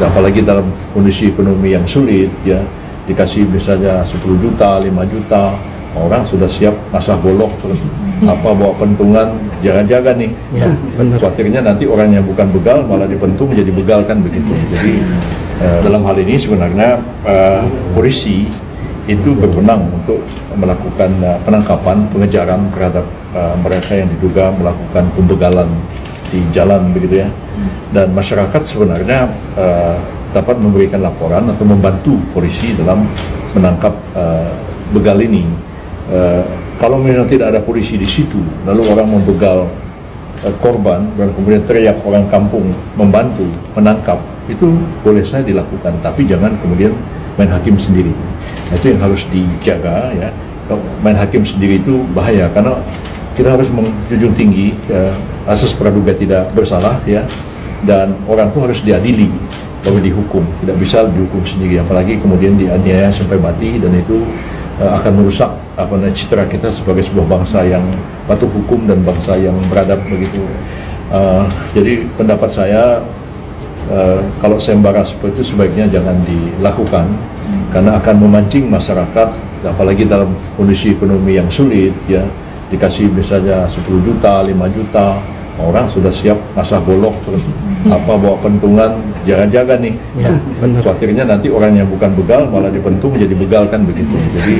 apalagi dalam kondisi ekonomi yang sulit ya, dikasih misalnya 10 juta, 5 juta, orang sudah siap ngasah golok terus bawa pentungan, jaga-jaga nih. Ya, benar. Khawatirnya nanti orang yang bukan begal malah dipentung menjadi begal kan begitu. Jadi dalam hal ini sebenarnya polisi itu berwenang untuk melakukan penangkapan, pengejaran terhadap mereka yang diduga melakukan pembegalan di jalan begitu ya. Dan masyarakat sebenarnya dapat memberikan laporan atau membantu polisi dalam menangkap begal ini. Kalau memang tidak ada polisi di situ, lalu orang membegal korban dan kemudian teriak orang kampung membantu menangkap, itu boleh saja dilakukan, tapi jangan kemudian main hakim sendiri. Itu yang harus dijaga ya. Main hakim sendiri itu bahaya karena kita harus menjunjung tinggi asas praduga tidak bersalah ya, dan orang itu harus diadili baru dihukum, tidak bisa dihukum sendiri, apalagi kemudian dianiaya sampai mati, dan itu akan merusak citra kita sebagai sebuah bangsa yang patuh hukum dan bangsa yang beradab begitu. Jadi pendapat saya kalau sayembara seperti itu sebaiknya jangan dilakukan karena akan memancing masyarakat, apalagi dalam kondisi ekonomi yang sulit ya, dikasih misalnya 10 juta, 5 juta, orang sudah siap ngasah golok terus bawa pentungan, jaga-jaga nih. Ya, benar. Khawatirnya nanti orang yang bukan begal malah dipentung menjadi begal kan begitu. Jadi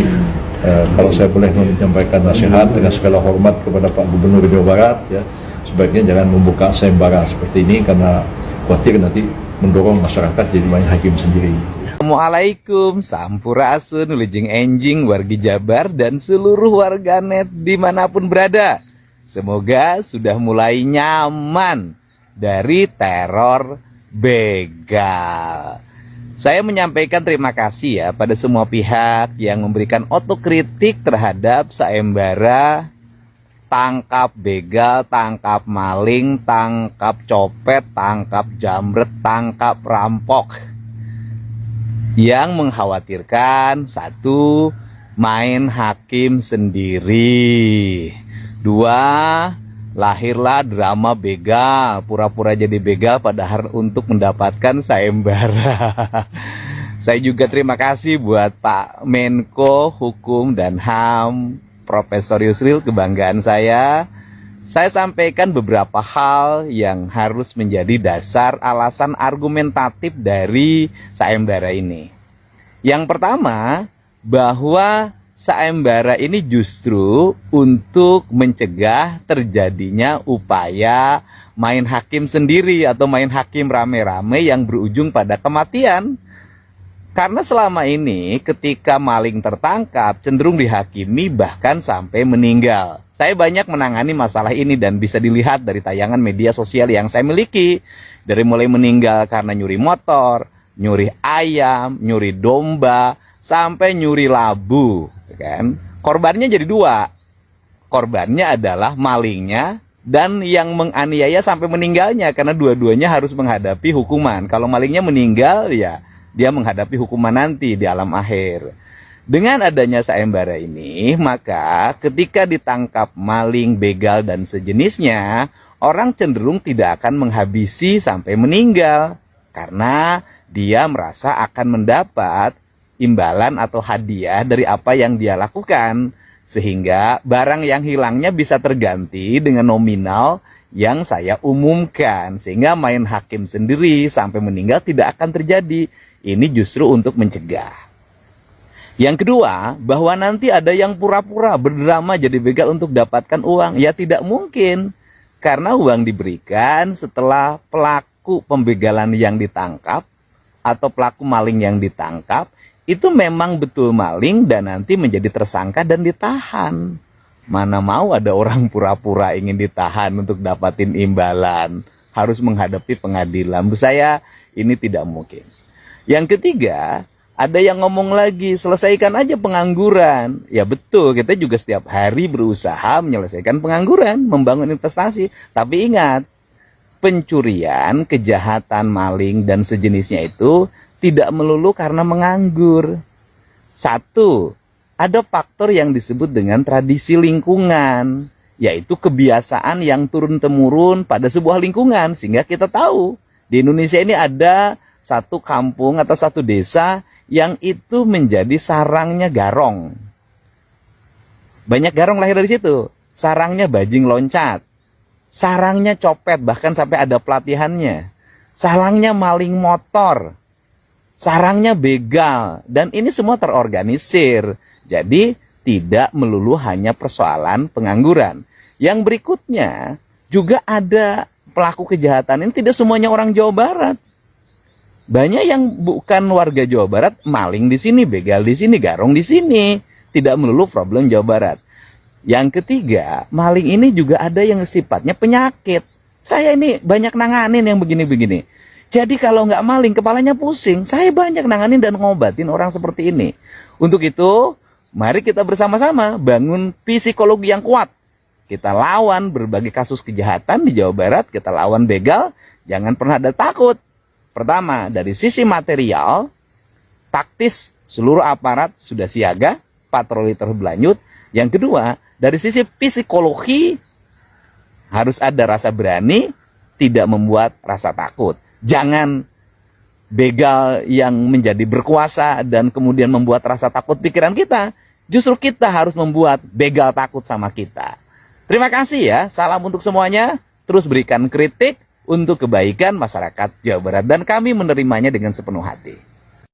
kalau saya boleh menyampaikan nasihat dengan segala hormat kepada Pak Gubernur Jawa Barat ya, sebaiknya jangan membuka sayembara seperti ini karena khawatir nanti mendorong masyarakat jadi main hakim sendiri. Assalamualaikum, sampurasun, wilujeng enjing, wargi Jabar, dan seluruh warganet dimanapun berada. Semoga sudah mulai nyaman dari teror begal. Saya menyampaikan terima kasih ya pada semua pihak yang memberikan otokritik terhadap sayembara tangkap begal, tangkap maling, tangkap copet, tangkap jamret, tangkap rampok, yang mengkhawatirkan: satu, main hakim sendiri; dua, lahirlah drama begal, pura-pura jadi begal padahal untuk mendapatkan sayembara. Saya juga terima kasih buat Pak Menko Hukum dan HAM, Profesor Yusril, kebanggaan saya. Saya sampaikan beberapa hal yang harus menjadi dasar alasan argumentatif dari sayembara ini. Yang pertama, bahwa sayembara ini justru untuk mencegah terjadinya upaya main hakim sendiri atau main hakim rame-rame yang berujung pada kematian. Karena selama ini ketika maling tertangkap cenderung dihakimi bahkan sampai meninggal. Saya banyak menangani masalah ini dan bisa dilihat dari tayangan media sosial yang saya miliki. Dari mulai meninggal karena nyuri motor, nyuri ayam, nyuri domba, sampai nyuri labu, kan? Korbannya jadi dua. Korbannya adalah malingnya dan yang menganiaya sampai meninggalnya, karena dua-duanya harus menghadapi hukuman. Kalau malingnya meninggal, ya dia menghadapi hukuman nanti di alam akhir. Dengan adanya sayembara ini, maka ketika ditangkap maling, begal, dan sejenisnya, orang cenderung tidak akan menghabisi sampai meninggal, karena dia merasa akan mendapat imbalan atau hadiah dari apa yang dia lakukan, sehingga barang yang hilangnya bisa terganti dengan nominal yang saya umumkan, sehingga main hakim sendiri sampai meninggal tidak akan terjadi. Ini justru untuk mencegah. Yang kedua, bahwa nanti ada yang pura-pura berdrama jadi begal untuk dapatkan uang. Ya tidak mungkin, karena uang diberikan setelah pelaku pembegalan yang ditangkap atau pelaku maling yang ditangkap itu memang betul maling dan nanti menjadi tersangka dan ditahan. Mana mau ada orang pura-pura ingin ditahan untuk dapatin imbalan, harus menghadapi pengadilan. Menurut saya ini tidak mungkin. Yang ketiga, ada yang ngomong lagi, selesaikan aja pengangguran. Ya betul, kita juga setiap hari berusaha menyelesaikan pengangguran, membangun investasi. Tapi ingat, pencurian, kejahatan, maling, dan sejenisnya itu tidak melulu karena menganggur. Satu, ada faktor yang disebut dengan tradisi lingkungan, yaitu kebiasaan yang turun-temurun pada sebuah lingkungan. Sehingga kita tahu, di Indonesia ini ada satu kampung atau satu desa yang itu menjadi sarangnya garong. Banyak garong lahir dari situ. Sarangnya bajing loncat, sarangnya copet, bahkan sampai ada pelatihannya. Sarangnya maling motor, sarangnya begal, dan ini semua terorganisir. Jadi tidak melulu hanya persoalan pengangguran. Yang berikutnya juga ada pelaku kejahatan ini tidak semuanya orang Jawa Barat. Banyak yang bukan warga Jawa Barat, maling di sini, begal di sini, garong di sini. Tidak melulu problem Jawa Barat. Yang ketiga, maling ini juga ada yang sifatnya penyakit. Saya ini banyak nanganin yang begini-begini. Jadi kalau nggak maling, kepalanya pusing. Saya banyak nanganin dan ngobatin orang seperti ini. Untuk itu, mari kita bersama-sama bangun psikologi yang kuat. Kita lawan berbagai kasus kejahatan di Jawa Barat, kita lawan begal, jangan pernah ada takut. Pertama, dari sisi material, taktis, seluruh aparat sudah siaga, patroli terus berlanjut. Yang kedua, dari sisi psikologi, harus ada rasa berani, tidak membuat rasa takut. Jangan begal yang menjadi berkuasa dan kemudian membuat rasa takut pikiran kita. Justru kita harus membuat begal takut sama kita. Terima kasih ya, salam untuk semuanya. Terus berikan kritik untuk kebaikan masyarakat Jawa Barat dan kami menerimanya dengan sepenuh hati.